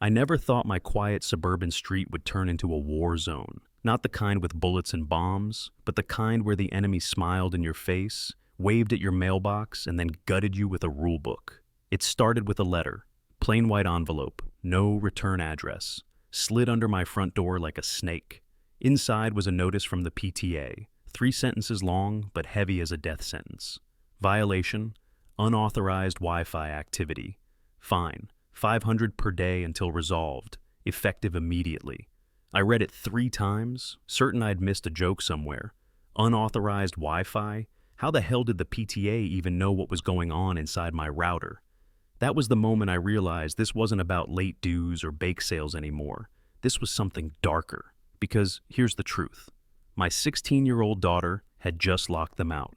I never thought my quiet suburban street would turn into a war zone. Not the kind with bullets and bombs, but the kind where the enemy smiled in your face, waved at your mailbox, and then gutted you with a rule book. It started with a letter, plain white envelope, no return address, slid under my front door like a snake. Inside was a notice from the PTA, 3 sentences long but heavy as a death sentence. Violation, unauthorized Wi-Fi activity. Fine, $500 per day until resolved, effective immediately. I read it 3 times, certain I'd missed a joke somewhere. Unauthorized Wi-Fi? How the hell did the PTA even know what was going on inside my router? That was the moment I realized this wasn't about late dues or bake sales anymore. This was something darker. Because here's the truth. My 16-year-old daughter had just locked them out.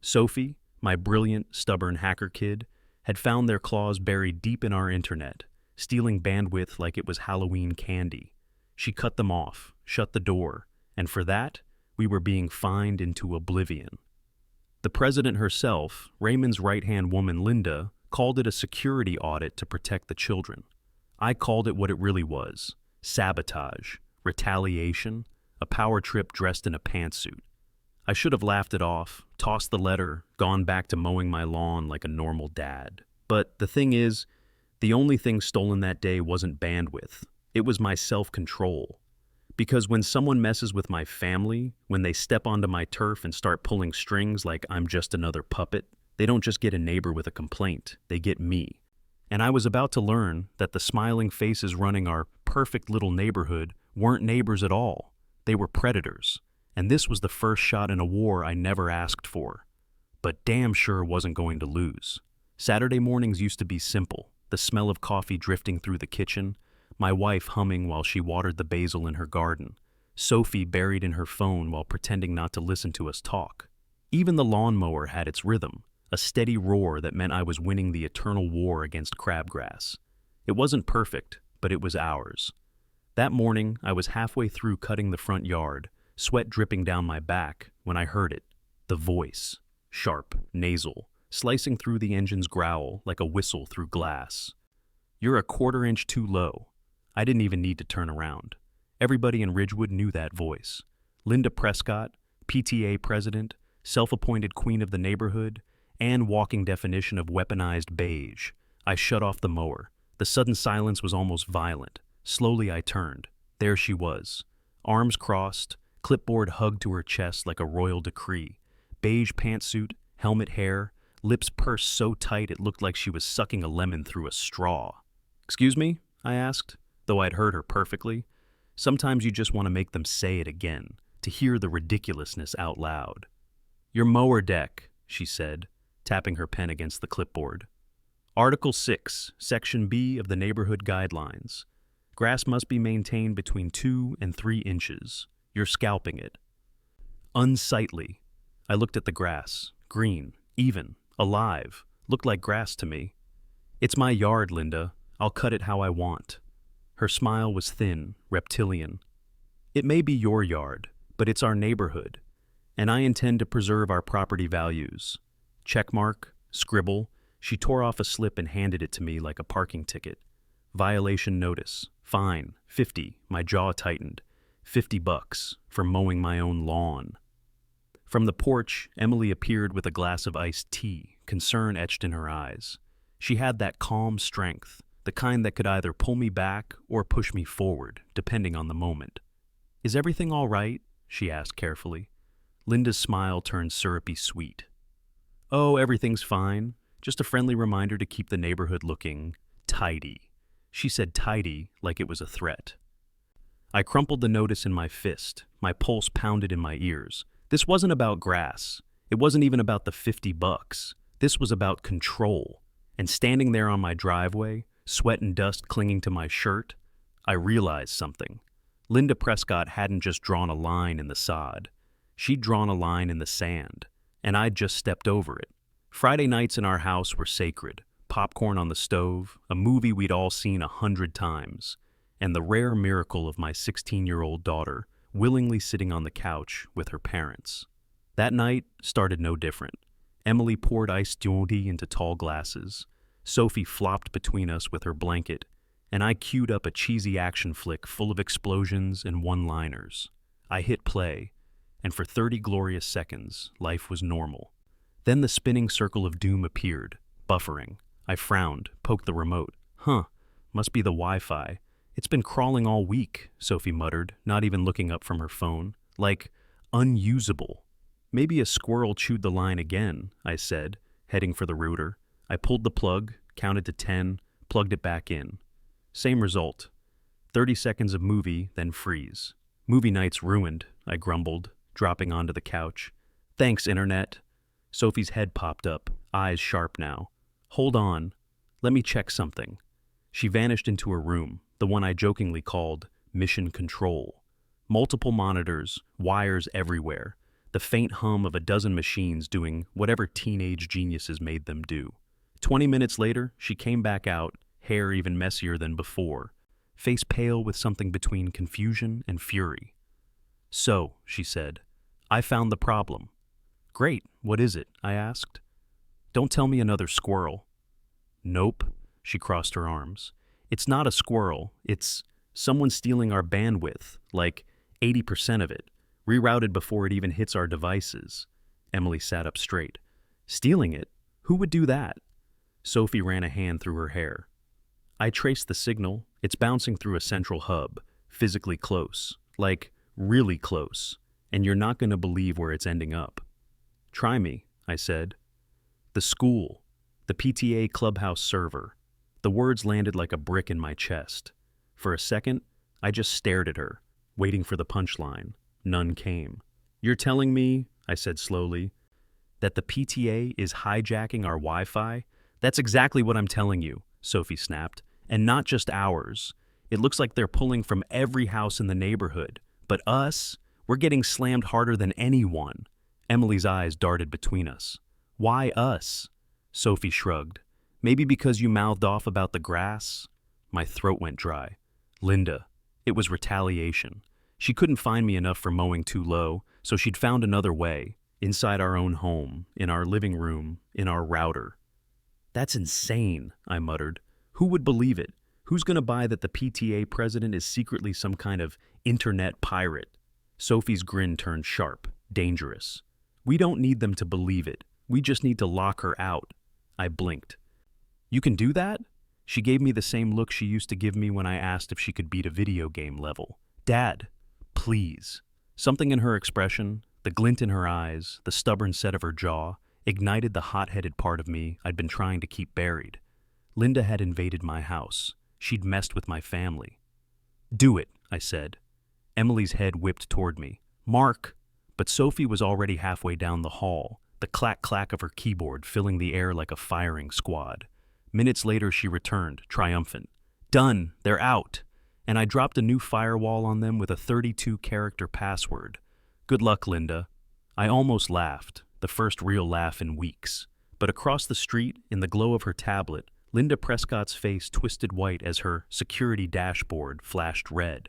Sophie, my brilliant, stubborn hacker kid, had found their claws buried deep in our internet, stealing bandwidth like it was Halloween candy. She cut them off, shut the door, and for that, we were being fined into oblivion. The president herself, Raymond's right-hand woman Linda, called it a security audit to protect the children. I called it what it really was: sabotage, retaliation, a power trip dressed in a pantsuit. I should have laughed it off, tossed the letter, gone back to mowing my lawn like a normal dad. But the thing is, the only thing stolen that day wasn't bandwidth. It was my self-control. Because when someone messes with my family, when they step onto my turf and start pulling strings like I'm just another puppet, they don't just get a neighbor with a complaint, they get me. And I was about to learn that the smiling faces running our perfect little neighborhood weren't neighbors at all. They were predators. And this was the first shot in a war I never asked for, but damn sure wasn't going to lose. Saturday mornings used to be simple: the smell of coffee drifting through the kitchen, my wife humming while she watered the basil in her garden, Sophie buried in her phone while pretending not to listen to us talk. Even the lawnmower had its rhythm, a steady roar that meant I was winning the eternal war against crabgrass. It wasn't perfect, but it was ours. That morning, I was halfway through cutting the front yard, sweat dripping down my back, when I heard it. The voice. Sharp, nasal, slicing through the engine's growl like a whistle through glass. "You're a quarter-inch too low." I didn't even need to turn around. Everybody in Ridgewood knew that voice. Linda Prescott, PTA president, self-appointed queen of the neighborhood, and walking definition of weaponized beige. I shut off the mower. The sudden silence was almost violent. Slowly I turned. There she was. Arms crossed, clipboard hugged to her chest like a royal decree. Beige pantsuit, helmet hair, lips pursed so tight it looked like she was sucking a lemon through a straw. "Excuse me?" I asked, though I'd heard her perfectly. Sometimes you just want to make them say it again, to hear the ridiculousness out loud. "Your mower deck," she said, tapping her pen against the clipboard. "Article 6, Section B of the Neighborhood Guidelines. Grass must be maintained between 2 and 3 inches. You're scalping it." Unsightly. I looked at the grass. Green, even, alive. Looked like grass to me. "It's my yard, Linda. I'll cut it how I want." Her smile was thin, reptilian. "It may be your yard, but it's our neighborhood, and I intend to preserve our property values." Checkmark, scribble. She tore off a slip and handed it to me like a parking ticket. Violation notice. Fine. 50. My jaw tightened. $50 for mowing my own lawn. From the porch, Emily appeared with a glass of iced tea, concern etched in her eyes. She had that calm strength, the kind that could either pull me back or push me forward, depending on the moment. "Is everything all right?" she asked carefully. Linda's smile turned syrupy sweet. "Oh, everything's fine. Just a friendly reminder to keep the neighborhood looking tidy." She said tidy like it was a threat. I crumpled the notice in my fist. My pulse pounded in my ears. This wasn't about grass. It wasn't even about the $50. This was about control. And standing there on my driveway, sweat and dust clinging to my shirt, I realized something. Linda Prescott hadn't just drawn a line in the sod. She'd drawn a line in the sand, and I'd just stepped over it. Friday nights in our house were sacred. Popcorn on the stove, a movie we'd all seen 100 times, and the rare miracle of my 16-year-old daughter willingly sitting on the couch with her parents. That night started no different. Emily poured iced tea into tall glasses. Sophie flopped between us with her blanket, and I queued up a cheesy action flick full of explosions and one-liners. I hit play, and for 30 glorious seconds, life was normal. Then the spinning circle of doom appeared, buffering. I frowned, poked the remote. Must be the Wi-Fi. It's been crawling all week, Sophie muttered, not even looking up from her phone. Like, unusable. Maybe a squirrel chewed the line again, I said, heading for the router. I pulled the plug, counted to 10, plugged it back in. Same result. 30 seconds of movie, then freeze. Movie night's ruined, I grumbled, dropping onto the couch. Thanks, Internet. Sophie's head popped up, eyes sharp now. Hold on. Let me check something. She vanished into her room, the one I jokingly called Mission Control. Multiple monitors, wires everywhere, the faint hum of a dozen machines doing whatever teenage geniuses made them do. 20 minutes later, she came back out, hair even messier than before, face pale with something between confusion and fury. So, she said, I found the problem. Great, what is it? I asked. Don't tell me another squirrel. Nope, she crossed her arms. It's not a squirrel, it's someone stealing our bandwidth, like 80% of it, rerouted before it even hits our devices. Emily sat up straight. Stealing it? Who would do that? Sophie ran a hand through her hair. I traced the signal. It's bouncing through a central hub, physically close, like really close, and you're not going to believe where it's ending up. Try me, I said. The school, the PTA clubhouse server. The words landed like a brick in my chest. For a second, I just stared at her, waiting for the punchline. None came. You're telling me, I said slowly, that the PTA is hijacking our Wi-Fi? That's exactly what I'm telling you, Sophie snapped. And not just ours. It looks like they're pulling from every house in the neighborhood. But us, we're getting slammed harder than anyone. Emily's eyes darted between us. Why us? Sophie shrugged. Maybe because you mouthed off about the grass? My throat went dry. Linda. It was retaliation. She couldn't find me enough for mowing too low, so she'd found another way, inside our own home, in our living room, in our router. That's insane, I muttered. Who would believe it? Who's going to buy that the PTA president is secretly some kind of internet pirate? Sophie's grin turned sharp, dangerous. We don't need them to believe it. We just need to lock her out. I blinked. You can do that? She gave me the same look she used to give me when I asked if she could beat a video game level. Dad, please. Something in her expression, the glint in her eyes, the stubborn set of her jaw, ignited the hot-headed part of me I'd been trying to keep buried. Linda had invaded my house. She'd messed with my family. Do it, I said. Emily's head whipped toward me. Mark! But Sophie was already halfway down the hall, the clack-clack of her keyboard filling the air like a firing squad. Minutes later, she returned, triumphant. Done! They're out! And I dropped a new firewall on them with a 32-character password. Good luck, Linda. I almost laughed, the first real laugh in weeks. But across the street, in the glow of her tablet, Linda Prescott's face twisted white as her security dashboard flashed red.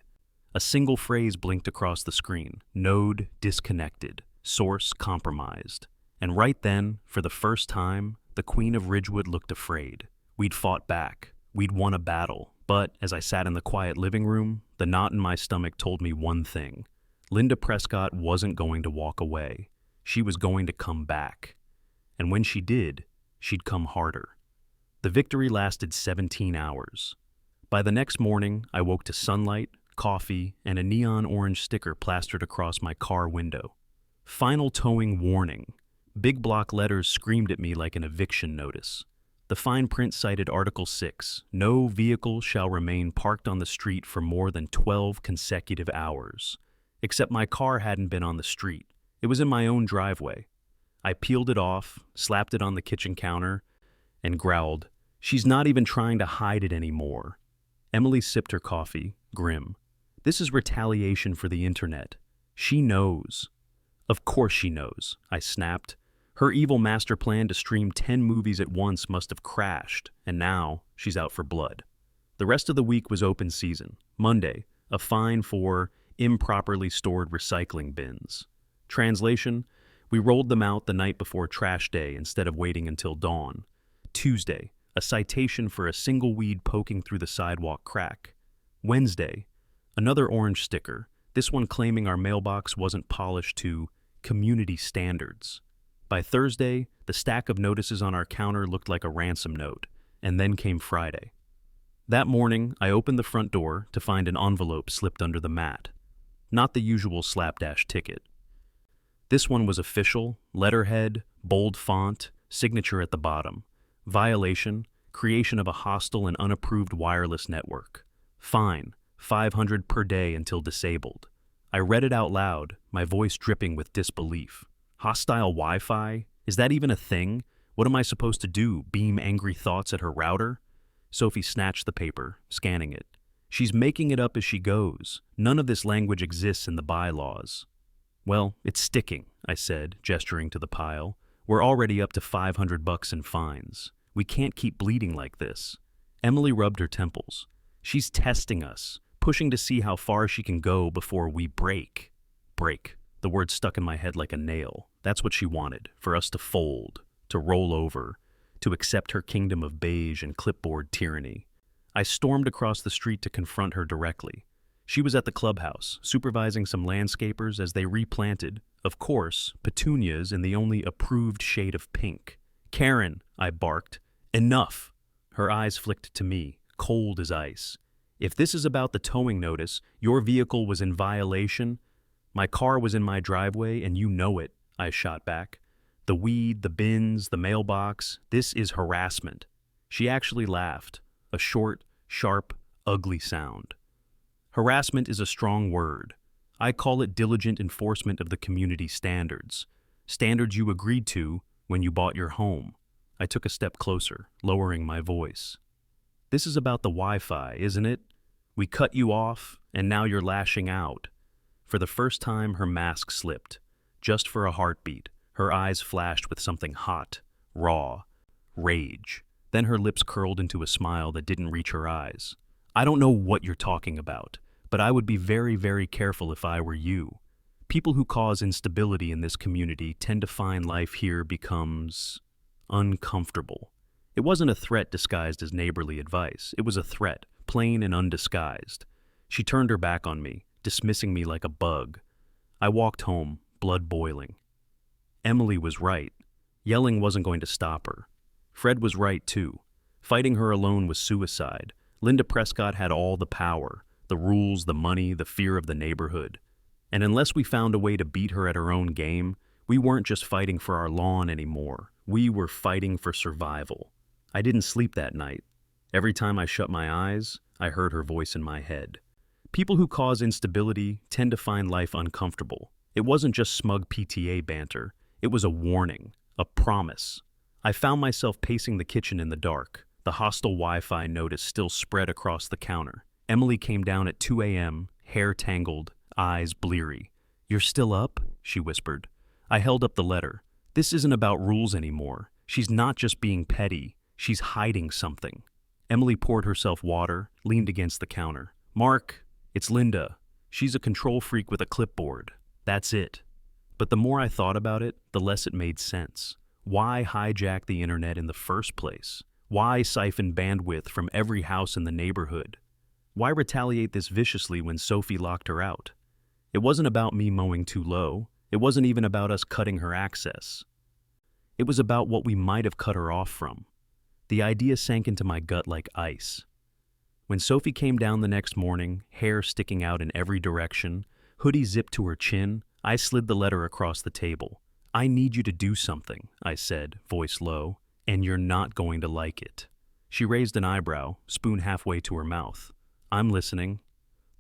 A single phrase blinked across the screen. Node disconnected. Source compromised. And right then, for the first time, the Queen of Ridgewood looked afraid. We'd fought back. We'd won a battle. But as I sat in the quiet living room, the knot in my stomach told me one thing. Linda Prescott wasn't going to walk away. She was going to come back. And when she did, she'd come harder. The victory lasted 17 hours. By the next morning, I woke to sunlight, coffee, and a neon orange sticker plastered across my car window. Final towing warning. Big block letters screamed at me like an eviction notice. The fine print cited Article 6, no vehicle shall remain parked on the street for more than 12 consecutive hours. Except my car hadn't been on the street. It was in my own driveway. I peeled it off, slapped it on the kitchen counter, and growled, "She's not even trying to hide it anymore." Emily sipped her coffee, grim. This is retaliation for the internet. She knows. Of course she knows, I snapped. Her evil master plan to stream 10 movies at once must have crashed, and now she's out for blood. The rest of the week was open season. Monday, a fine for improperly stored recycling bins. Translation, we rolled them out the night before trash day instead of waiting until dawn. Tuesday, a citation for a single weed poking through the sidewalk crack. Wednesday, another orange sticker, this one claiming our mailbox wasn't polished to community standards. By Thursday, the stack of notices on our counter looked like a ransom note, and then came Friday. That morning, I opened the front door to find an envelope slipped under the mat. Not the usual slapdash ticket. This one was official, letterhead, bold font, signature at the bottom. Violation, creation of a hostile and unapproved wireless network. Fine, $500 per day until disabled. I read it out loud, my voice dripping with disbelief. Hostile Wi-Fi? Is that even a thing? What am I supposed to do, beam angry thoughts at her router? Sophie snatched the paper, scanning it. She's making it up as she goes. None of this language exists in the bylaws. Well, it's sticking, I said, gesturing to the pile. We're already up to $500 in fines. We can't keep bleeding like this. Emily rubbed her temples. She's testing us, pushing to see how far she can go before we break. Break. The word stuck in my head like a nail. That's what she wanted, for us to fold, to roll over, to accept her kingdom of beige and clipboard tyranny. I stormed across the street to confront her directly. She was at the clubhouse, supervising some landscapers as they replanted, of course, petunias in the only approved shade of pink. "Karen," I barked. "Enough!" Her eyes flicked to me, cold as ice. "If this is about the towing notice, your vehicle was in violation. My car was in my driveway, and you know it," I shot back. "The weed, the bins, the mailbox, this is harassment." She actually laughed, a short, sharp, ugly sound. Harassment is a strong word. I call it diligent enforcement of the community standards. Standards you agreed to when you bought your home. I took a step closer, lowering my voice. "This is about the Wi-Fi, isn't it? We cut you off, and now you're lashing out." For the first time, her mask slipped. Just for a heartbeat, her eyes flashed with something hot, raw, rage. Then her lips curled into a smile that didn't reach her eyes. "I don't know what you're talking about, but I would be very, very careful if I were you. People who cause instability in this community tend to find life here becomes uncomfortable." It wasn't a threat disguised as neighborly advice. It was a threat, plain and undisguised. She turned her back on me, dismissing me like a bug. I walked home, blood boiling. Emily was right. Yelling wasn't going to stop her. Fred was right, too. Fighting her alone was suicide. Linda Prescott had all the power, the rules, the money, the fear of the neighborhood. And unless we found a way to beat her at her own game, we weren't just fighting for our lawn anymore. We were fighting for survival. I didn't sleep that night. Every time I shut my eyes, I heard her voice in my head. People who cause instability tend to find life uncomfortable. It wasn't just smug PTA banter. It was a warning, a promise. I found myself pacing the kitchen in the dark, the hostile Wi-Fi notice still spread across the counter. Emily came down at 2 a.m., hair tangled, eyes bleary. "You're still up?" she whispered. I held up the letter. This isn't about rules anymore. She's not just being petty. She's hiding something. Emily poured herself water, leaned against the counter. "Mark, it's Linda. She's a control freak with a clipboard. That's it." But the more I thought about it, the less it made sense. Why hijack the internet in the first place? Why siphon bandwidth from every house in the neighborhood? Why retaliate this viciously when Sophie locked her out? It wasn't about me mowing too low. It wasn't even about us cutting her access. It was about what we might have cut her off from. The idea sank into my gut like ice. When Sophie came down the next morning, hair sticking out in every direction, hoodie zipped to her chin, I slid the letter across the table. "I need you to do something," I said, voice low, "and you're not going to like it." She raised an eyebrow, spoon halfway to her mouth. "I'm listening."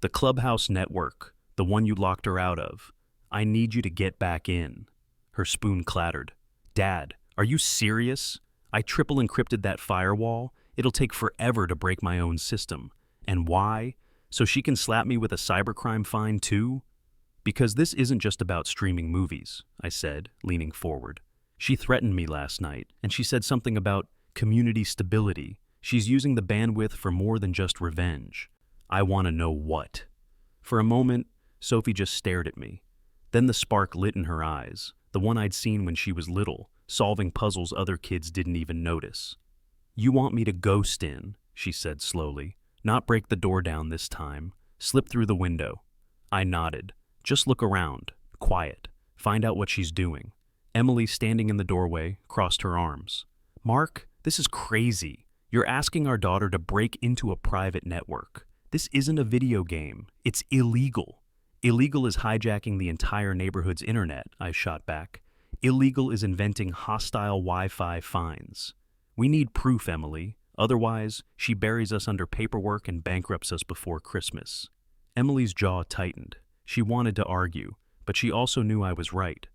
"The Clubhouse network, the one you locked her out of. I need you to get back in." Her spoon clattered. "Dad, are you serious? I triple encrypted that firewall. It'll take forever to break my own system. And why? So she can slap me with a cybercrime fine too?" "Because this isn't just about streaming movies," I said, leaning forward. "She threatened me last night, and she said something about community stability. She's using the bandwidth for more than just revenge. I want to know what." For a moment, Sophie just stared at me. Then the spark lit in her eyes, the one I'd seen when she was little, solving puzzles other kids didn't even notice. "You want me to ghost in," she said slowly. "Not break the door down this time. Slip through the window." I nodded. "Just look around. Quiet. Find out what she's doing." Emily, standing in the doorway, crossed her arms. "Mark, this is crazy. You're asking our daughter to break into a private network. This isn't a video game. It's illegal." "Illegal is hijacking the entire neighborhood's internet," I shot back. "Illegal is inventing hostile Wi-Fi fines. We need proof, Emily. Otherwise, she buries us under paperwork and bankrupts us before Christmas." Emily's jaw tightened. She wanted to argue, but she also knew I was right.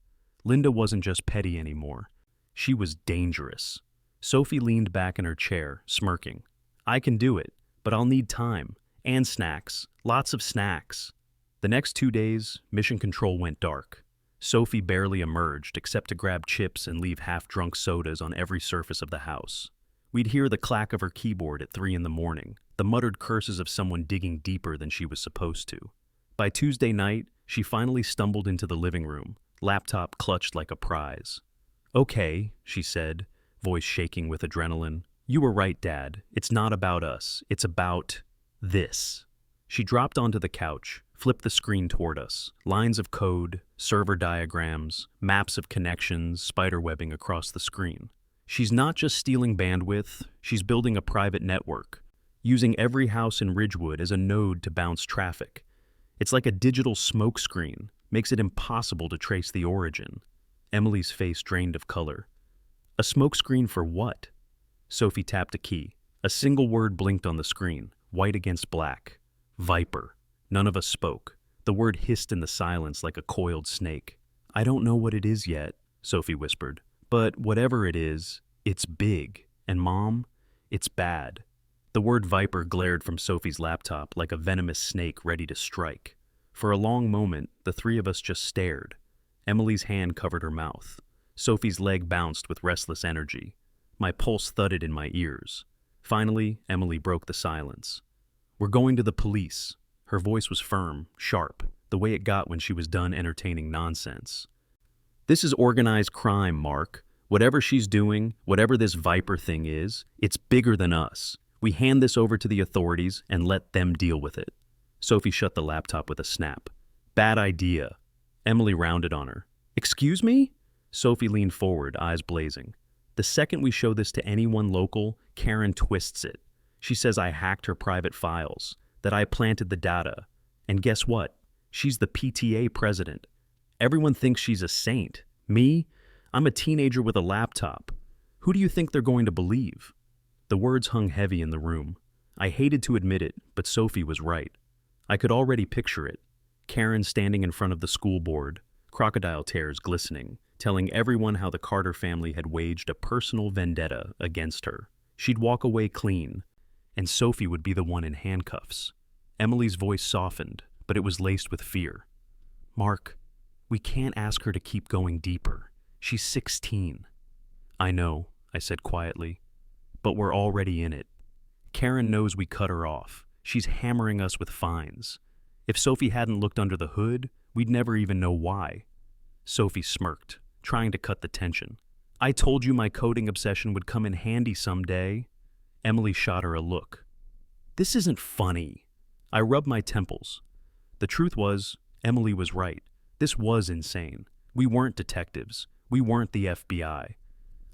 Linda wasn't just petty anymore. She was dangerous. Sophie leaned back in her chair, smirking. "I can do it, but I'll need time. And snacks. Lots of snacks." The next 2 days, Mission Control went dark. Sophie barely emerged except to grab chips and leave half-drunk sodas on every surface of the house. We'd hear the clack of her keyboard at 3 in the morning, the muttered curses of someone digging deeper than she was supposed to. By Tuesday night, she finally stumbled into the living room, laptop clutched like a prize. "Okay," she said, voice shaking with adrenaline. "You were right, Dad. It's not about us. It's about this." She dropped onto the couch, flipped the screen toward us. Lines of code, server diagrams, maps of connections, spiderwebbing across the screen. "She's not just stealing bandwidth, she's building a private network, using every house in Ridgewood as a node to bounce traffic. It's like a digital smokescreen, makes it impossible to trace the origin." Emily's face drained of color. "A smokescreen for what?" Sophie tapped a key. A single word blinked on the screen, white against black. "Viper." None of us spoke. The word hissed in the silence like a coiled snake. "I don't know what it is yet," Sophie whispered. "But whatever it is, it's big. And Mom, it's bad." The word Viper glared from Sophie's laptop like a venomous snake ready to strike. For a long moment, the three of us just stared. Emily's hand covered her mouth. Sophie's leg bounced with restless energy. My pulse thudded in my ears. Finally, Emily broke the silence. "We're going to the police." Her voice was firm, sharp, the way it got when she was done entertaining nonsense. "This is organized crime, Mark. Whatever she's doing, whatever this Viper thing is, it's bigger than us. We hand this over to the authorities and let them deal with it." Sophie shut the laptop with a snap. "Bad idea." Emily rounded on her. "Excuse me?" Sophie leaned forward, eyes blazing. "The second we show this to anyone local, Karen twists it. She says I hacked her private files, that I planted the data. And guess what? She's the PTA president. Everyone thinks she's a saint. Me? I'm a teenager with a laptop. Who do you think they're going to believe?" The words hung heavy in the room. I hated to admit it, but Sophie was right. I could already picture it. Karen standing in front of the school board, crocodile tears glistening, telling everyone how the Carter family had waged a personal vendetta against her. She'd walk away clean, and Sophie would be the one in handcuffs. Emily's voice softened, but it was laced with fear. "Mark, we can't ask her to keep going deeper. She's 16. "I know," I said quietly, "but we're already in it. Karen knows we cut her off. She's hammering us with fines. If Sophie hadn't looked under the hood, we'd never even know why." Sophie smirked, trying to cut the tension. "I told you my coding obsession would come in handy someday." Emily shot her a look. "This isn't funny." I rubbed my temples. The truth was, Emily was right. This was insane. We weren't detectives. We weren't the FBI.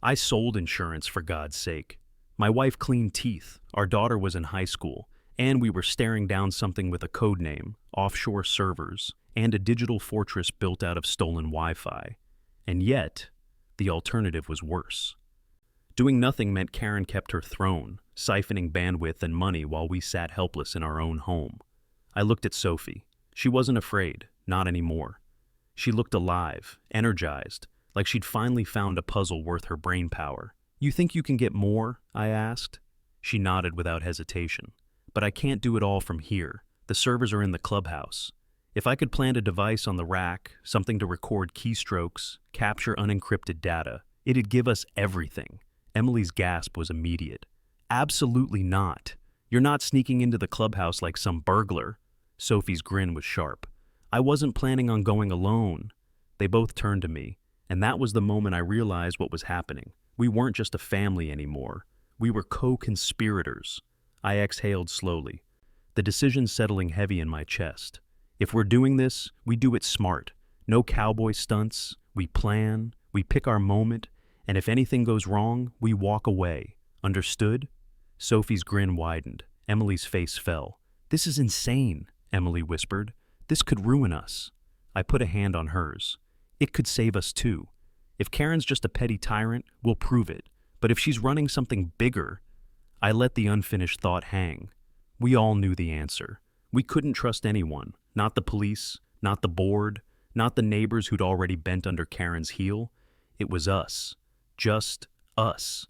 I sold insurance, for God's sake. My wife cleaned teeth, our daughter was in high school, and we were staring down something with a code name, offshore servers, and a digital fortress built out of stolen Wi-Fi. And yet, the alternative was worse. Doing nothing meant Karen kept her throne, siphoning bandwidth and money while we sat helpless in our own home. I looked at Sophie. She wasn't afraid, not anymore. She looked alive, energized, like she'd finally found a puzzle worth her brain power. "You think you can get more?" I asked. She nodded without hesitation. "But I can't do it all from here. The servers are in the clubhouse. If I could plant a device on the rack, something to record keystrokes, capture unencrypted data, it'd give us everything." Emily's gasp was immediate. "Absolutely not. You're not sneaking into the clubhouse like some burglar." Sophie's grin was sharp. "I wasn't planning on going alone." They both turned to me, and that was the moment I realized what was happening. We weren't just a family anymore. We were co-conspirators. I exhaled slowly, the decision settling heavy in my chest. If we're doing this, we do it smart. No cowboy stunts. We plan, we pick our moment, and if anything goes wrong, we walk away. Understood? Sophie's grin widened. Emily's face fell. This is insane, Emily whispered. This could ruin us. I put a hand on hers. It could save us too. If Karen's just a petty tyrant, we'll prove it. But if she's running something bigger, I let the unfinished thought hang. We all knew the answer. We couldn't trust anyone. Not the police, not the board, not the neighbors who'd already bent under Karen's heel. It was us. Just us.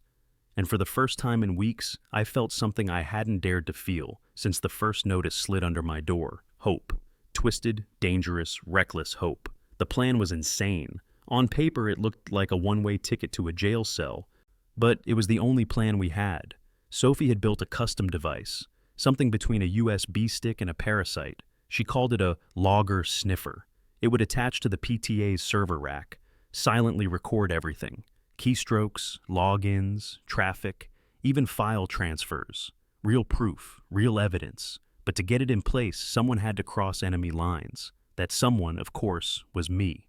And for the first time in weeks, I felt something I hadn't dared to feel since the first notice slid under my door. Hope. Twisted, dangerous, reckless hope. The plan was insane. On paper, it looked like a one-way ticket to a jail cell. But it was the only plan we had. Sophie had built a custom device, something between a USB stick and a parasite. She called it a logger sniffer. It would attach to the PTA's server rack, silently record everything. Keystrokes, logins, traffic, even file transfers. Real proof, real evidence. But to get it in place, someone had to cross enemy lines. That someone, of course, was me.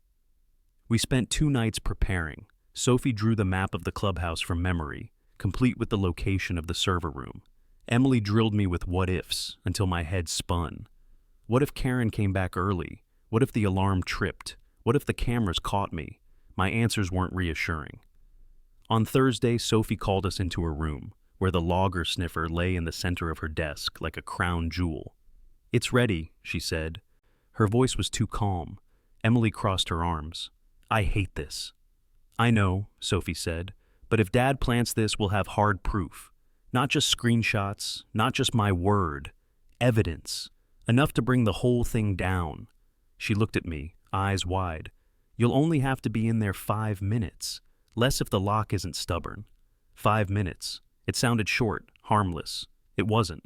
We spent 2 nights preparing. Sophie drew the map of the clubhouse from memory, complete with the location of the server room. Emily drilled me with what-ifs until my head spun. What if Karen came back early? What if the alarm tripped? What if the cameras caught me? My answers weren't reassuring. On Thursday, Sophie called us into her room, where the logger sniffer lay in the center of her desk like a crown jewel. "It's ready," she said. Her voice was too calm. Emily crossed her arms. "I hate this." "I know," Sophie said, "but if Dad plants this, we'll have hard proof. Not just screenshots, not just my word. Evidence. Enough to bring the whole thing down." She looked at me, eyes wide. "You'll only have to be in there 5 minutes. Less if the lock isn't stubborn." 5 minutes. It sounded short, harmless. It wasn't.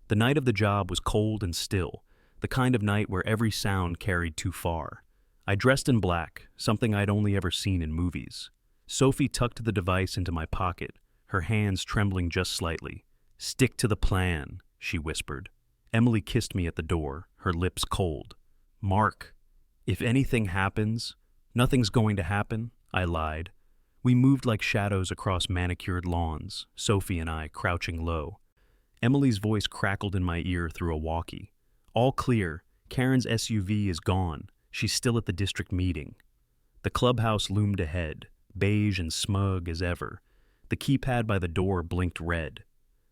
The night of the job was cold and still, the kind of night where every sound carried too far. I dressed in black, something I'd only ever seen in movies. Sophie tucked the device into my pocket, her hands trembling just slightly. "Stick to the plan," she whispered. Emily kissed me at the door, her lips cold. "Mark, if anything happens..." "Nothing's going to happen," I lied. We moved like shadows across manicured lawns, Sophie and I crouching low. Emily's voice crackled in my ear through a walkie. "All clear. Karen's SUV is gone. She's still at the district meeting." The clubhouse loomed ahead, beige and smug as ever. The keypad by the door blinked red.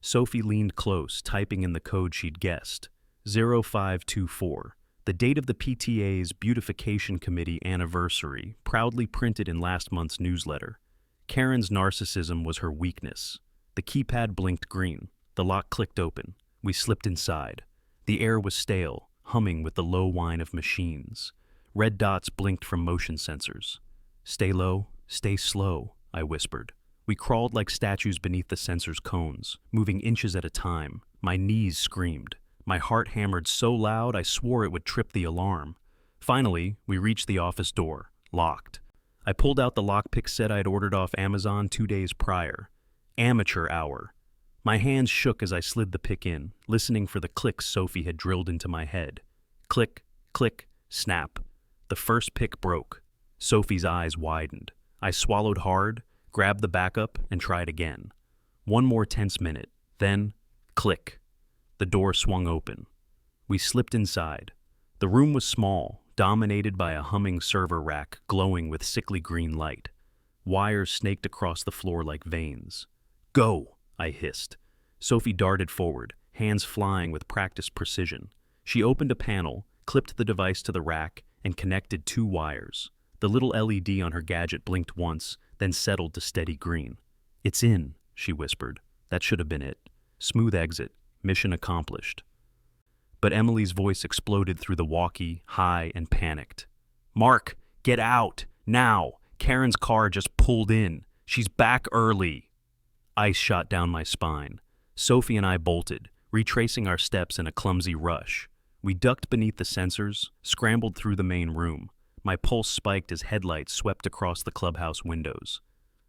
Sophie leaned close, typing in the code she'd guessed. 0524. The date of the PTA's Beautification Committee anniversary, proudly printed in last month's newsletter. Karen's narcissism was her weakness. The keypad blinked green. The lock clicked open. We slipped inside. The air was stale, humming with the low whine of machines. Red dots blinked from motion sensors. "Stay low, stay slow," I whispered. We crawled like statues beneath the sensor's cones, moving inches at a time. My knees screamed. My heart hammered so loud I swore it would trip the alarm. Finally, we reached the office door, locked. I pulled out the lockpick set I'd ordered off Amazon 2 days prior. Amateur hour. My hands shook as I slid the pick in, listening for the clicks Sophie had drilled into my head. Click, click, snap. The first pick broke. Sophie's eyes widened. I swallowed hard, grabbed the backup, and tried again. 1 more tense minute. Then, click. The door swung open. We slipped inside. The room was small, dominated by a humming server rack glowing with sickly green light. Wires snaked across the floor like veins. "Go!" I hissed. Sophie darted forward, hands flying with practiced precision. She opened a panel, clipped the device to the rack, and connected 2 wires. The little LED on her gadget blinked once, then settled to steady green. "It's in," she whispered. That should have been it. Smooth exit. Mission accomplished. But Emily's voice exploded through the walkie, high and panicked. "Mark, get out! Now! Karen's car just pulled in. She's back early." Ice shot down my spine. Sophie and I bolted, retracing our steps in a clumsy rush. We ducked beneath the sensors, scrambled through the main room. My pulse spiked as headlights swept across the clubhouse windows.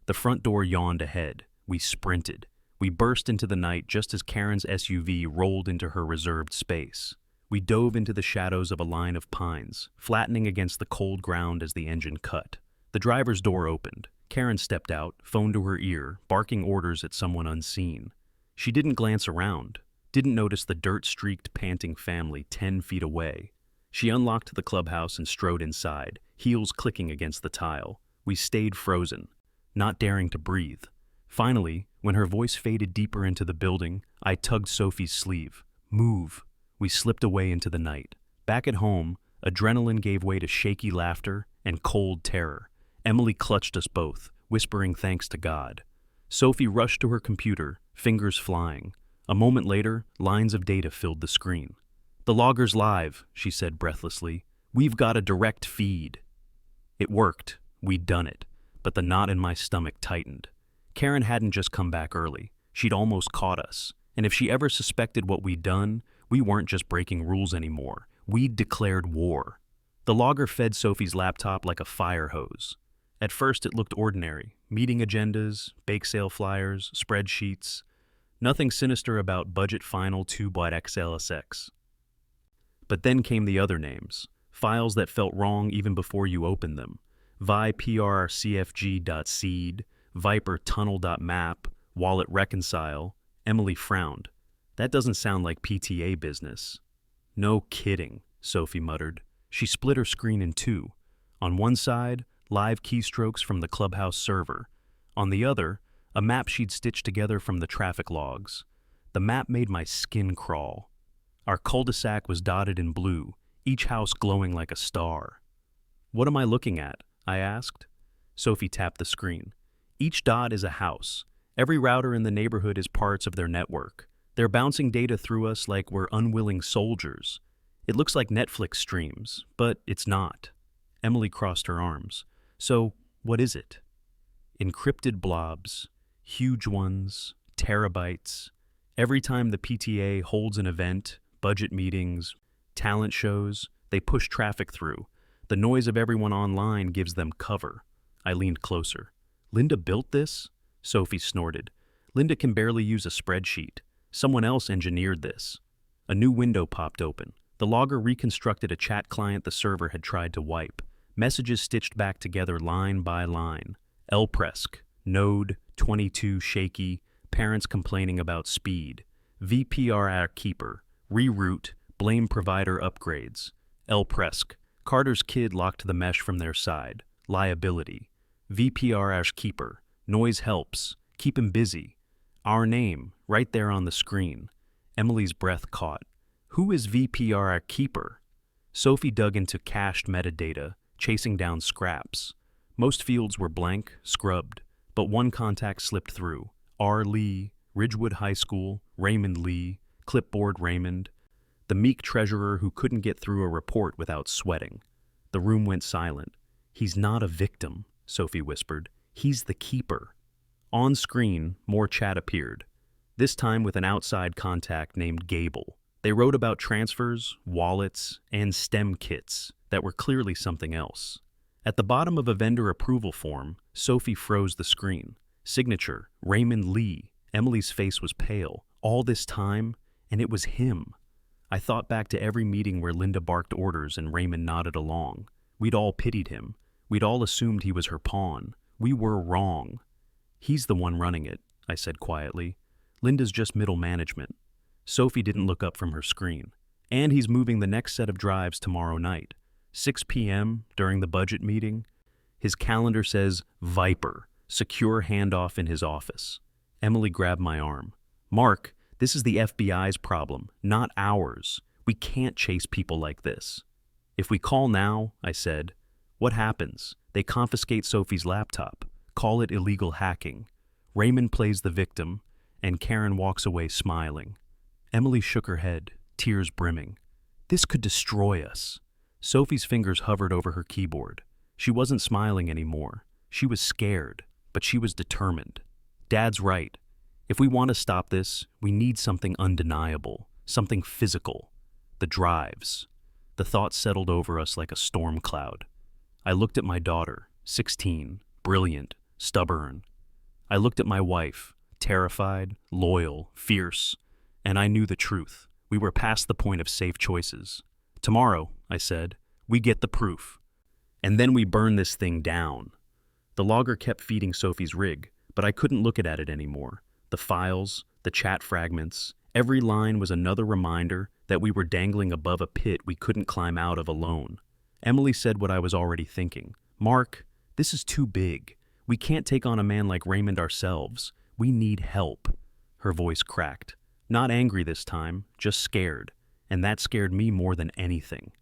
The front door yawned ahead. We sprinted. We burst into the night just as Karen's SUV rolled into her reserved space. We dove into the shadows of a line of pines, flattening against the cold ground as the engine cut. The driver's door opened. Karen stepped out, phone to her ear, barking orders at someone unseen. She didn't glance around, didn't notice the dirt-streaked, panting family 10 feet away. She unlocked the clubhouse and strode inside, heels clicking against the tile. We stayed frozen, not daring to breathe. Finally, when her voice faded deeper into the building, I tugged Sophie's sleeve. Move. We slipped away into the night. Back at home, adrenaline gave way to shaky laughter and cold terror. Emily clutched us both, whispering thanks to God. Sophie rushed to her computer, fingers flying. A moment later, lines of data filled the screen. "The logger's live," she said breathlessly. "We've got a direct feed." It worked. We'd done it. But the knot in my stomach tightened. Karen hadn't just come back early. She'd almost caught us. And if she ever suspected what we'd done, we weren't just breaking rules anymore. We'd declared war. The logger fed Sophie's laptop like a fire hose. At first it looked ordinary. Meeting agendas, bake sale flyers, spreadsheets. Nothing sinister about budget final 2.xlsx. But then came the other names. Files that felt wrong even before you opened them. viprcfg.seed, vipertunnel.map, wallet reconcile. Emily frowned. "That doesn't sound like PTA business." "No kidding," Sophie muttered. She split her screen in two. On one side, live keystrokes from the clubhouse server. On the other, a map she'd stitched together from the traffic logs. The map made my skin crawl. Our cul-de-sac was dotted in blue, each house glowing like a star. "What am I looking at?" I asked. Sophie tapped the screen. "Each dot is a house. Every router in the neighborhood is parts of their network. They're bouncing data through us like we're unwilling soldiers. It looks like Netflix streams, but it's not." Emily crossed her arms. "So, what is it?" "Encrypted blobs. Huge ones. Terabytes. Every time the PTA holds an event, budget meetings, talent shows, they push traffic through. The noise of everyone online gives them cover." I leaned closer. "Linda built this?" Sophie snorted. "Linda can barely use a spreadsheet. Someone else engineered this." A new window popped open. The logger reconstructed a chat client the server had tried to wipe. Messages stitched back together line by line. Elpresc, Node, 22 shaky, parents complaining about speed. VPR keeper, reroute, blame provider upgrades. Elpresc, Carter's kid locked the mesh from their side. Liability. VPR keeper, noise helps, keep him busy. Our name, right there on the screen. Emily's breath caught. Who is VPR keeper? Sophie dug into cached metadata, chasing down scraps. Most fields were blank, scrubbed, but one contact slipped through. R. Lee, Ridgewood High School, Raymond Lee, clipboard Raymond. The meek treasurer who couldn't get through a report without sweating. The room went silent. "He's not a victim," Sophie whispered. "He's the keeper." On screen, more chat appeared, this time with an outside contact named Gable. They wrote about transfers, wallets, and STEM kits that were clearly something else. At the bottom of a vendor approval form, Sophie froze the screen. Signature, Raymond Lee. Emily's face was pale. All this time, and it was him. I thought back to every meeting where Linda barked orders and Raymond nodded along. We'd all pitied him. We'd all assumed he was her pawn. We were wrong. "He's the one running it," I said quietly. "Linda's just middle management." Sophie didn't look up from her screen. "And he's moving the next set of drives tomorrow night. 6 p.m. during the budget meeting. His calendar says Viper, secure handoff in his office." Emily grabbed my arm. "Mark, this is the FBI's problem, not ours. We can't chase people like this." "If we call now," I said, "what happens? They confiscate Sophie's laptop. Call it illegal hacking. Raymond plays the victim, and Karen walks away smiling." Emily shook her head, tears brimming. "This could destroy us." Sophie's fingers hovered over her keyboard. She wasn't smiling anymore. She was scared, but she was determined. "Dad's right. If we want to stop this, we need something undeniable, something physical. The drives." The thought settled over us like a storm cloud. I looked at my daughter, 16, brilliant, stubborn. I looked at my wife, Terrified, loyal, fierce. And I knew the truth. We were past the point of safe choices. Tomorrow, I said, we get the proof. And then we burn this thing down. The logger kept feeding Sophie's rig, but I couldn't look at it anymore. The files, the chat fragments, every line was another reminder that we were dangling above a pit we couldn't climb out of alone. Emily said what I was already thinking. Mark, this is too big. We can't take on a man like Raymond ourselves. We need help. Her voice cracked. Not angry this time, just scared. And that scared me more than anything.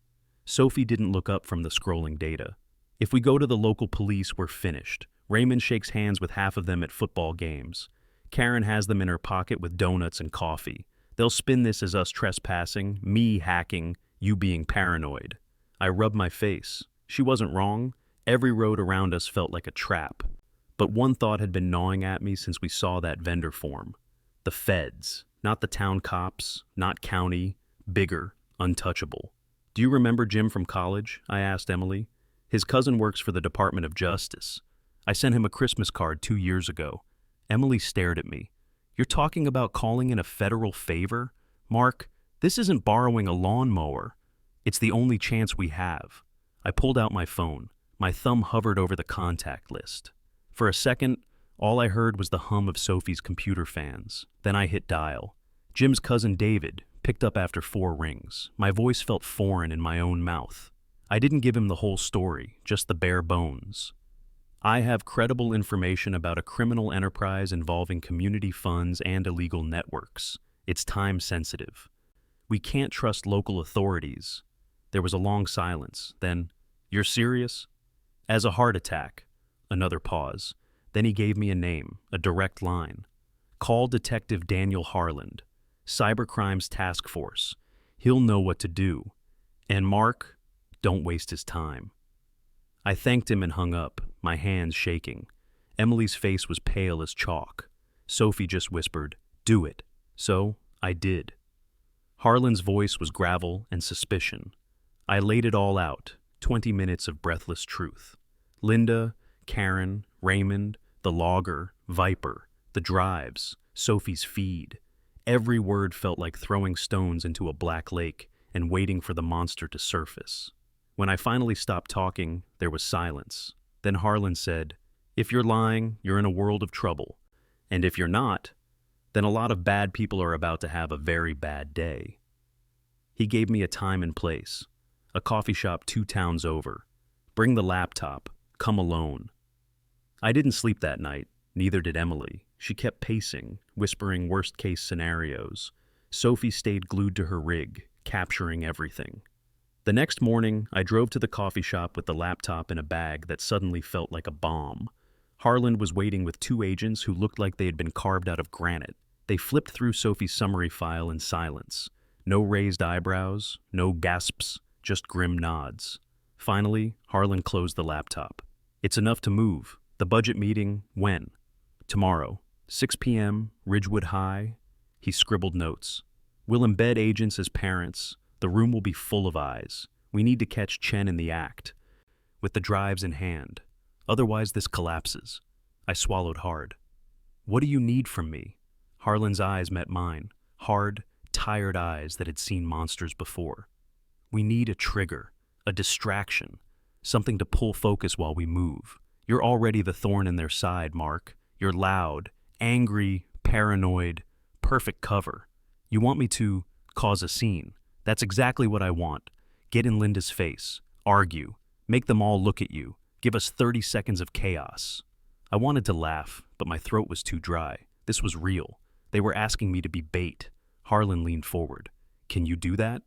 Sophie didn't look up from the scrolling data. If we go to the local police, we're finished. Raymond shakes hands with half of them at football games. Karen has them in her pocket with donuts and coffee. They'll spin this as us trespassing, me hacking, you being paranoid. I rubbed my face. She wasn't wrong. Every road around us felt like a trap. But one thought had been gnawing at me since we saw that vendor form. The feds. Not the town cops, not county, bigger, untouchable. Do you remember Jim from college? I asked Emily. His cousin works for the Department of Justice. I sent him a Christmas card 2 years ago. Emily stared at me. You're talking about calling in a federal favor? Mark, this isn't borrowing a lawnmower. It's the only chance we have. I pulled out my phone. My thumb hovered over the contact list. For a second, all I heard was the hum of Sophie's computer fans. Then I hit dial. Jim's cousin David picked up after 4 rings. My voice felt foreign in my own mouth. I didn't give him the whole story, just the bare bones. I have credible information about a criminal enterprise involving community funds and illegal networks. It's time sensitive. We can't trust local authorities. There was a long silence. Then, you're serious? As a heart attack. Another pause. Then he gave me a name, a direct line. Call Detective Daniel Harland, Cybercrimes Task Force. He'll know what to do. And Mark, don't waste his time. I thanked him and hung up, my hands shaking. Emily's face was pale as chalk. Sophie just whispered, do it. So, I did. Harlan's voice was gravel and suspicion. I laid it all out, 20 minutes of breathless truth. Linda, Karen, Raymond, the logger, Viper, the drives, Sophie's feed. Every word felt like throwing stones into a black lake and waiting for the monster to surface. When I finally stopped talking, there was silence. Then Harlan said, if you're lying, you're in a world of trouble. And if you're not, then a lot of bad people are about to have a very bad day. He gave me a time and place. A coffee shop 2 towns over. Bring the laptop. Come alone. I didn't sleep that night, neither did Emily. She kept pacing, whispering worst-case scenarios. Sophie stayed glued to her rig, capturing everything. The next morning, I drove to the coffee shop with the laptop in a bag that suddenly felt like a bomb. Harlan was waiting with 2 agents who looked like they had been carved out of granite. They flipped through Sophie's summary file in silence. No raised eyebrows, no gasps, just grim nods. Finally, Harlan closed the laptop. It's enough to move. The budget meeting, when? Tomorrow, 6 p.m., Ridgewood High. He scribbled notes. We'll embed agents as parents. The room will be full of eyes. We need to catch Chen in the act, with the drives in hand. Otherwise, this collapses. I swallowed hard. What do you need from me? Harlan's eyes met mine. Hard, tired eyes that had seen monsters before. We need a trigger, a distraction, something to pull focus while we move. You're already the thorn in their side, Mark. You're loud, angry, paranoid, perfect cover. You want me to cause a scene. That's exactly what I want. Get in Linda's face, argue, make them all look at you, give us 30 seconds of chaos. I wanted to laugh, but my throat was too dry. This was real. They were asking me to be bait. Harlan leaned forward. Can you do that?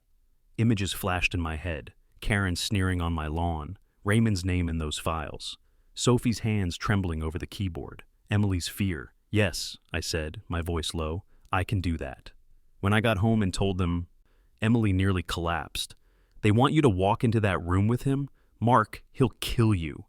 Images flashed in my head. Karen sneering on my lawn. Raymond's name in those files. Sophie's hands trembling over the keyboard. Emily's fear. Yes, I said, my voice low. I can do that. When I got home and told them, Emily nearly collapsed. They want you to walk into that room with him? Mark, he'll kill you.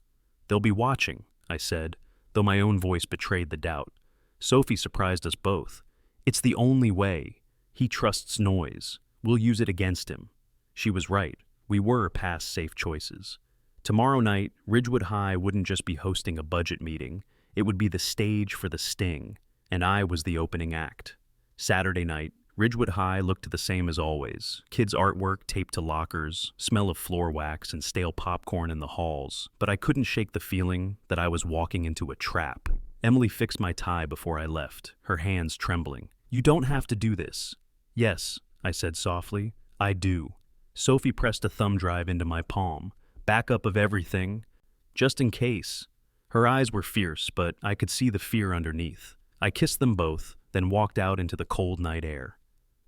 They'll be watching, I said, though my own voice betrayed the doubt. Sophie surprised us both. It's the only way. He trusts noise. We'll use it against him. She was right. We were past safe choices. Tomorrow night, Ridgewood High wouldn't just be hosting a budget meeting. It would be the stage for the sting. and I was the opening act. Saturday night, Ridgewood High looked the same as always. Kids' artwork taped to lockers, smell of floor wax and stale popcorn in the halls, but I couldn't shake the feeling that I was walking into a trap. Emily fixed my tie before I left, her hands trembling. "You don't have to do this." "Yes," I said softly, "I do." Sophie pressed a thumb drive into my palm. "Backup of everything, just in case." Her eyes were fierce, but I could see the fear underneath. I kissed them both, then walked out into the cold night air.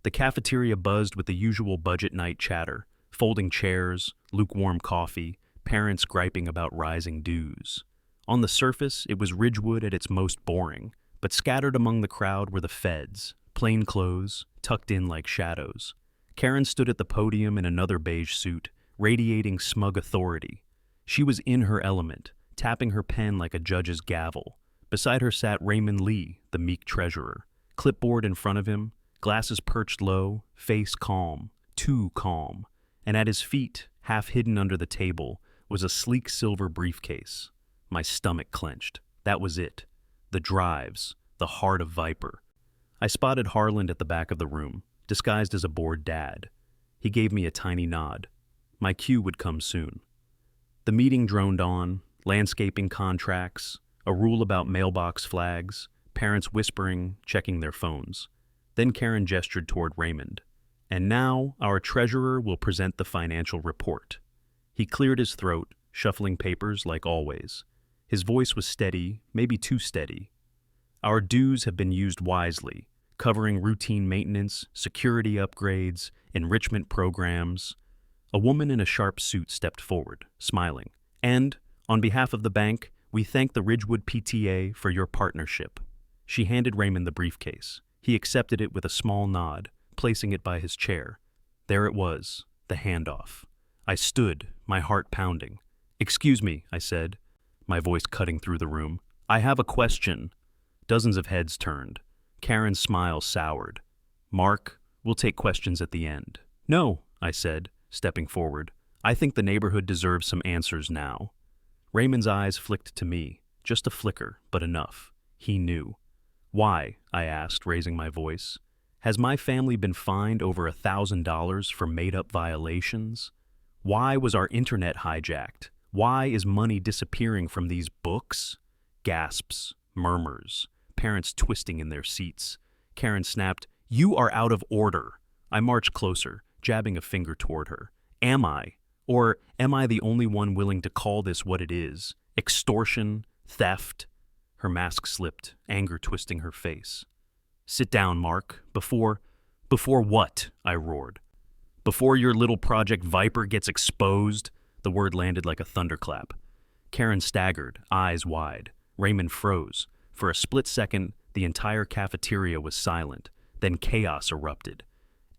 The cafeteria buzzed with the usual budget night chatter, folding chairs, lukewarm coffee, parents griping about rising dues. On the surface, it was Ridgewood at its most boring, but scattered among the crowd were the feds, plain clothes, tucked in like shadows. Karen stood at the podium in another beige suit, radiating smug authority. She was in her element, tapping her pen like a judge's gavel. Beside her sat Raymond Lee, the meek treasurer, clipboard in front of him, glasses perched low, face calm, too calm, and at his feet, half hidden under the table, was a sleek silver briefcase. My stomach clenched. That was it. The drives, the heart of Viper. I spotted Harland at the back of the room, disguised as a bored dad. He gave me a tiny nod. My cue would come soon. The meeting droned on, landscaping contracts, a rule about mailbox flags, parents whispering, checking their phones. Then Karen gestured toward Raymond. "And now, our treasurer will present the financial report." He cleared his throat, shuffling papers like always. His voice was steady, maybe too steady. "Our dues have been used wisely, covering routine maintenance, security upgrades, enrichment programs." A woman in a sharp suit stepped forward, smiling. "And, on behalf of the bank, we thank the Ridgewood PTA for your partnership." She handed Raymond the briefcase. He accepted it with a small nod, placing it by his chair. There it was, the handoff. I stood, my heart pounding. "Excuse me," I said, my voice cutting through the room. "I have a question." Dozens of heads turned. Karen's smile soured. "Mark, we'll take questions at the end." "No," I said, stepping forward. "I think the neighborhood deserves some answers now." Raymond's eyes flicked to me, just a flicker, but enough. He knew. "Why?" I asked, raising my voice. "Has my family been fined over $1,000 for made-up violations? Why was our internet hijacked? Why is money disappearing from these books?" Gasps, murmurs, parents twisting in their seats. Karen snapped, "You are out of order." I marched closer, jabbing a finger toward her. "Am I? Or am I the only one willing to call this what it is? Extortion? Theft?" Her mask slipped, anger twisting her face. "Sit down, Mark. Before what?" I roared. "Before your little Project Viper gets exposed?" The word landed like a thunderclap. Karen staggered, eyes wide. Raymond froze. For a split second, the entire cafeteria was silent. Then chaos erupted.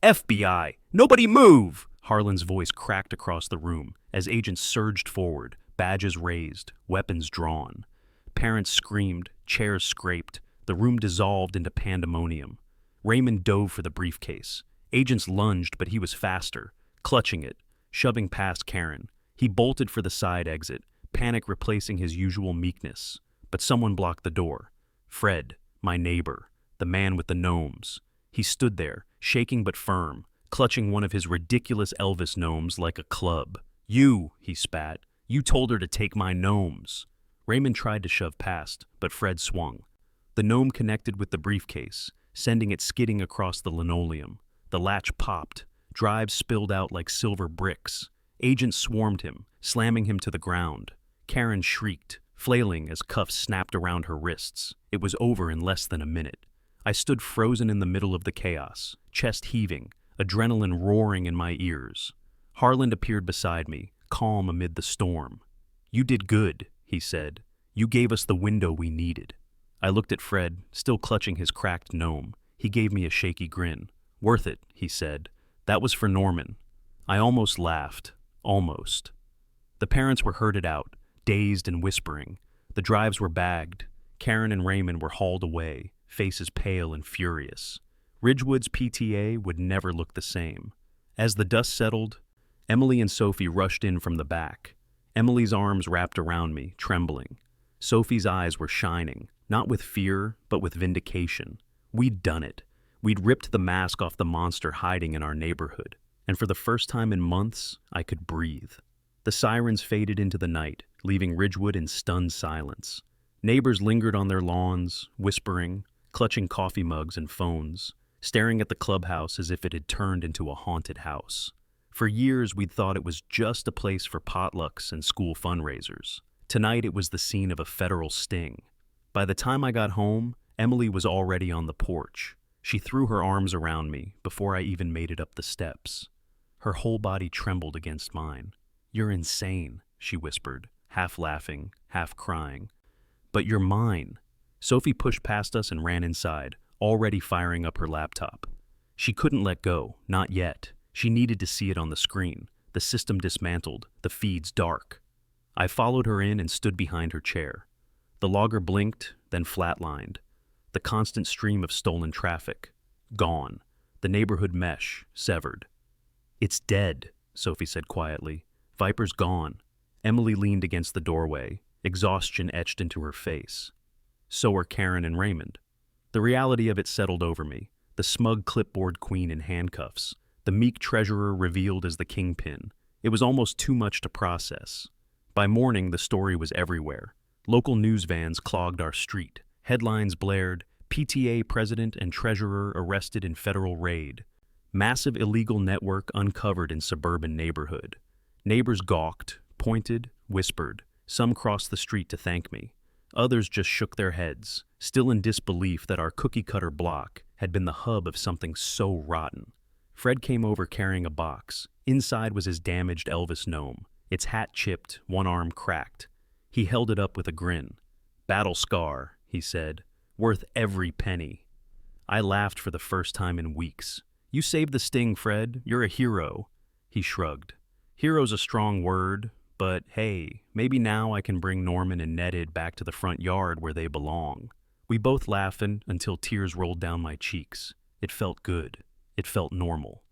"FBI! Nobody move!" Harlan's voice cracked across the room as agents surged forward, badges raised, weapons drawn. Parents screamed, chairs scraped, the room dissolved into pandemonium. Raymond dove for the briefcase. Agents lunged, but he was faster, clutching it, shoving past Karen. He bolted for the side exit, panic replacing his usual meekness. But someone blocked the door. Fred, my neighbor, the man with the gnomes. He stood there, shaking but firm, clutching one of his ridiculous Elvis gnomes like a club. "You," he spat, "you told her to take my gnomes." Raymond tried to shove past, but Fred swung. The gnome connected with the briefcase, sending it skidding across the linoleum. The latch popped. Drives spilled out like silver bricks. Agents swarmed him, slamming him to the ground. Karen shrieked, flailing as cuffs snapped around her wrists. It was over in less than a minute. I stood frozen in the middle of the chaos, chest heaving, adrenaline roaring in my ears. Harland appeared beside me, calm amid the storm. "You did good," he said. "You gave us the window we needed." I looked at Fred, still clutching his cracked gnome. He gave me a shaky grin. "Worth it," he said. "That was for Norman." I almost laughed. Almost. The parents were herded out, dazed and whispering. The drives were bagged. Karen and Raymond were hauled away, faces pale and furious. Ridgewood's PTA would never look the same. As the dust settled, Emily and Sophie rushed in from the back. Emily's arms wrapped around me, trembling. Sophie's eyes were shining, Not with fear, but with vindication. We'd done it. We'd ripped the mask off the monster hiding in our neighborhood. And for the first time in months, I could breathe. The sirens faded into the night, leaving Ridgewood in stunned silence. Neighbors lingered on their lawns, whispering, clutching coffee mugs and phones, staring at the clubhouse as if it had turned into a haunted house. For years, we'd thought it was just a place for potlucks and school fundraisers. Tonight, it was the scene of a federal sting. By the time I got home, Emily was already on the porch. She threw her arms around me before I even made it up the steps. Her whole body trembled against mine. "You're insane," she whispered, half laughing, half crying. "But you're mine." Sophie pushed past us and ran inside, already firing up her laptop. She couldn't let go, not yet. She needed to see it on the screen, the system dismantled, the feeds dark. I followed her in and stood behind her chair. The logger blinked, then flatlined. The constant stream of stolen traffic. Gone. The neighborhood mesh, severed. "It's dead," Sophie said quietly. "Viper's gone." Emily leaned against the doorway, exhaustion etched into her face. So are Karen and Raymond. The reality of it settled over me. The smug clipboard queen in handcuffs. The meek treasurer revealed as the kingpin. It was almost too much to process. By morning, the story was everywhere. Local news vans clogged our street. Headlines blared, "PTA president and treasurer arrested in federal raid." Massive illegal network uncovered in suburban neighborhood. Neighbors gawked, pointed, whispered. Some crossed the street to thank me. Others just shook their heads, still in disbelief that our cookie-cutter block had been the hub of something so rotten. Fred came over carrying a box. Inside was his damaged Elvis gnome, its hat chipped, one arm cracked. He held it up with a grin. "Battle scar," he said, "worth every penny." I laughed for the first time in weeks. "You saved the sting, Fred. You're a hero." He shrugged. "Hero's a strong word, but hey, maybe now I can bring Norman and Netted back to the front yard where they belong." We both laughed until tears rolled down my cheeks. It felt good. It felt normal.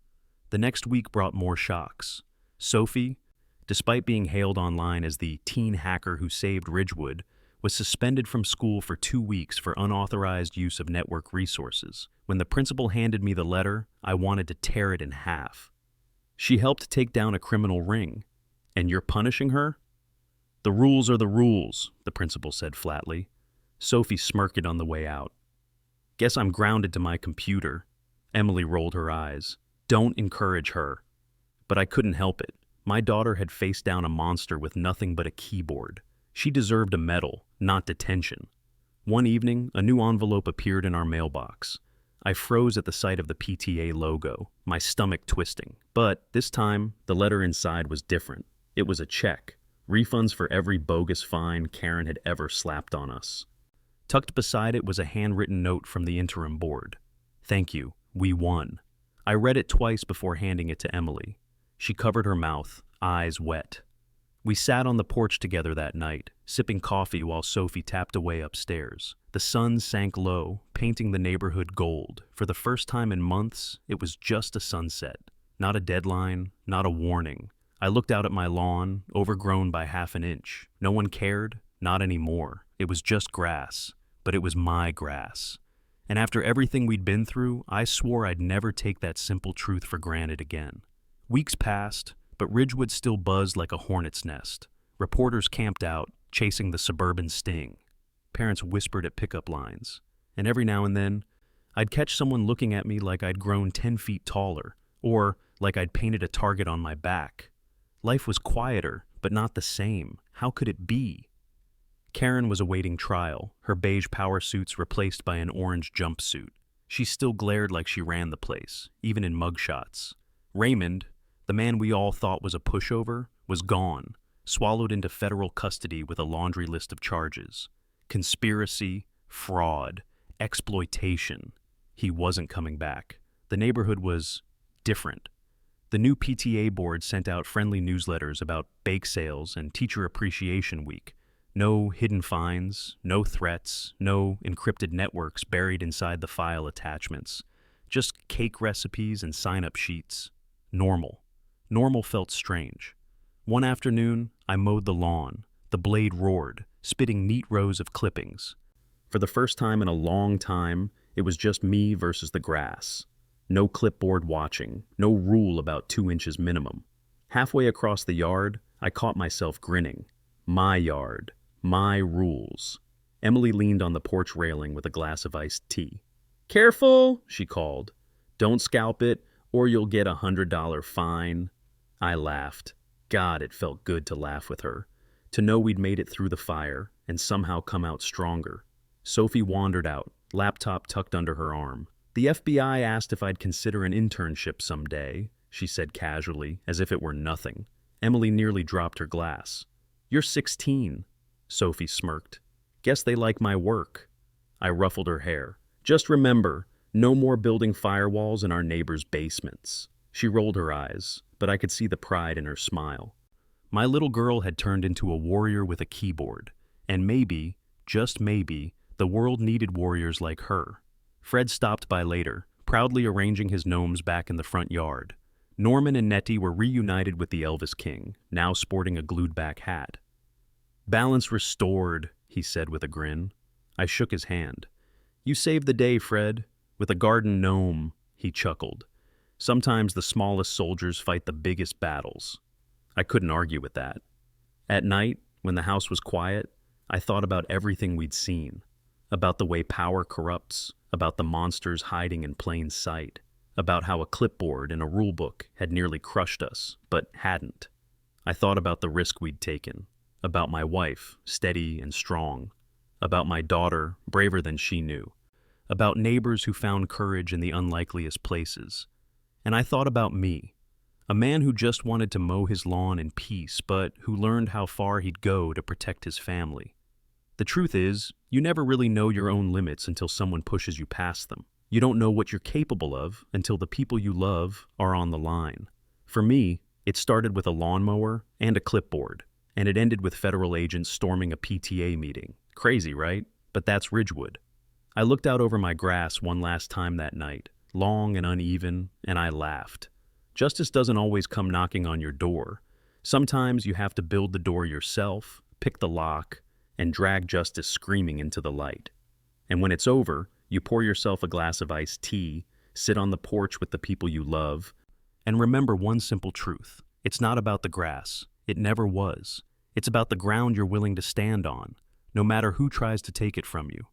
The next week brought more shocks. Sophie, despite being hailed online as the teen hacker who saved Ridgewood, was suspended from school for 2 weeks for unauthorized use of network resources. When the principal handed me the letter, I wanted to tear it in half. "She helped take down a criminal ring. And you're punishing her?" "The rules are the rules," the principal said flatly. Sophie smirked on the way out. "Guess I'm grounded to my computer." Emily rolled her eyes. "Don't encourage her." But I couldn't help it. My daughter had faced down a monster with nothing but a keyboard. She deserved a medal, not detention. One evening, a new envelope appeared in our mailbox. I froze at the sight of the PTA logo, my stomach twisting. But this time, the letter inside was different. It was a check. Refunds for every bogus fine Karen had ever slapped on us. Tucked beside it was a handwritten note from the interim board. "Thank you. We won." I read it twice before handing it to Emily. She covered her mouth, eyes wet. We sat on the porch together that night, sipping coffee while Sophie tapped away upstairs. The sun sank low, painting the neighborhood gold. For the first time in months, it was just a sunset. Not a deadline, not a warning. I looked out at my lawn, overgrown by half an inch. No one cared, not anymore. It was just grass, but it was my grass. And after everything we'd been through, I swore I'd never take that simple truth for granted again. Weeks passed, but Ridgewood still buzzed like a hornet's nest. Reporters camped out, chasing the suburban sting. Parents whispered at pickup lines. And every now and then, I'd catch someone looking at me like I'd grown 10 feet taller, or like I'd painted a target on my back. Life was quieter, but not the same. How could it be? Karen was awaiting trial, her beige power suits replaced by an orange jumpsuit. She still glared like she ran the place, even in mugshots. Raymond, the man we all thought was a pushover, was gone, swallowed into federal custody with a laundry list of charges. Conspiracy, fraud, exploitation. He wasn't coming back. The neighborhood was different. The new PTA board sent out friendly newsletters about bake sales and Teacher Appreciation Week. No hidden fines, no threats, no encrypted networks buried inside the file attachments. Just cake recipes and sign-up sheets. Normal. Normal felt strange. One afternoon, I mowed the lawn. The blade roared, spitting neat rows of clippings. For the first time in a long time, it was just me versus the grass. No clipboard watching, no rule about 2 inches minimum. Halfway across the yard, I caught myself grinning. My yard, my rules. Emily leaned on the porch railing with a glass of iced tea. "Careful," she called. "Don't scalp it, or you'll get $100 fine." I laughed. God, it felt good to laugh with her. To know we'd made it through the fire and somehow come out stronger. Sophie wandered out, laptop tucked under her arm. "The FBI asked if I'd consider an internship someday," she said casually, as if it were nothing. Emily nearly dropped her glass. "You're 16, Sophie smirked. "Guess they like my work." I ruffled her hair. "Just remember, no more building firewalls in our neighbors' basements." She rolled her eyes, but I could see the pride in her smile. My little girl had turned into a warrior with a keyboard, and maybe, just maybe, the world needed warriors like her. Fred stopped by later, proudly arranging his gnomes back in the front yard. Norman and Nettie were reunited with the Elvis King, now sporting a glued-back hat. "Balance restored," he said with a grin. I shook his hand. "You saved the day, Fred. With a garden gnome," he chuckled. "Sometimes the smallest soldiers fight the biggest battles." I couldn't argue with that. At night, when the house was quiet, I thought about everything we'd seen. About the way power corrupts, about the monsters hiding in plain sight, about how a clipboard and a rulebook had nearly crushed us, but hadn't. I thought about the risk we'd taken, about my wife, steady and strong, about my daughter, braver than she knew, about neighbors who found courage in the unlikeliest places. And I thought about me, a man who just wanted to mow his lawn in peace, but who learned how far he'd go to protect his family. The truth is, you never really know your own limits until someone pushes you past them. You don't know what you're capable of until the people you love are on the line. For me, it started with a lawnmower and a clipboard, and it ended with federal agents storming a PTA meeting. Crazy, right? But that's Ridgewood. I looked out over my grass one last time that night, long and uneven, and I laughed. Justice doesn't always come knocking on your door. Sometimes you have to build the door yourself, pick the lock, and drag justice screaming into the light. And when it's over, you pour yourself a glass of iced tea, sit on the porch with the people you love, and remember one simple truth. It's not about the grass. It never was. It's about the ground you're willing to stand on, no matter who tries to take it from you.